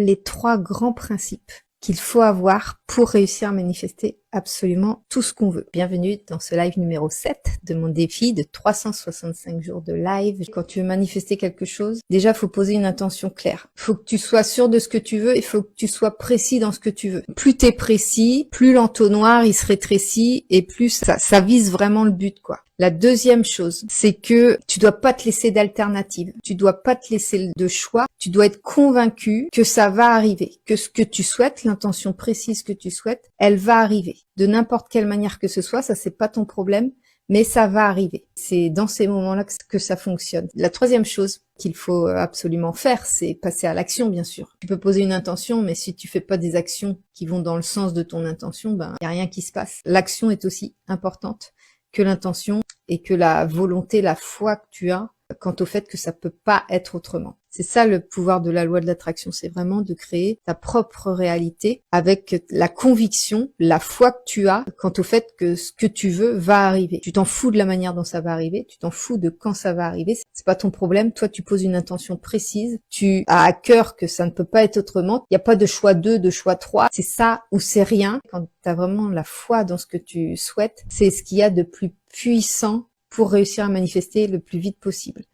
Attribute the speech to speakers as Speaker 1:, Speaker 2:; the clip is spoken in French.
Speaker 1: les 3 grands principes qu'il faut avoir pour réussir à manifester absolument tout ce qu'on veut. Bienvenue dans ce live numéro 7 de mon défi de 365 jours de live. Quand tu veux manifester quelque chose, déjà, faut poser une intention claire. Faut que tu sois sûr de ce que tu veux et faut que tu sois précis dans ce que tu veux. Plus t'es précis, plus l'entonnoir, il se rétrécit et plus ça vise vraiment le but, quoi. La deuxième chose, c'est que tu dois pas te laisser d'alternative. Tu dois pas te laisser de choix. Tu dois être convaincu que ça va arriver, que ce que tu souhaites, l'intention précise que tu souhaites, elle va arriver. De n'importe quelle manière que ce soit, ça c'est pas ton problème, mais ça va arriver. C'est dans ces moments-là que ça fonctionne. La troisième chose qu'il faut absolument faire, c'est passer à l'action, bien sûr. Tu peux poser une intention, mais si tu fais pas des actions qui vont dans le sens de ton intention, y a rien qui se passe. L'action est aussi importante que l'intention et que la volonté, la foi que tu as quant au fait que ça peut pas être autrement. C'est ça le pouvoir de la loi de l'attraction, c'est vraiment de créer ta propre réalité avec la conviction, la foi que tu as quant au fait que ce que tu veux va arriver. Tu t'en fous de la manière dont ça va arriver, tu t'en fous de quand ça va arriver, c'est pas ton problème. Toi, tu poses une intention précise, tu as à cœur que ça ne peut pas être autrement. Il n'y a pas de choix 2, de choix 3, c'est ça ou c'est rien. Quand tu as vraiment la foi dans ce que tu souhaites, c'est ce qu'il y a de plus puissant pour réussir à manifester le plus vite possible.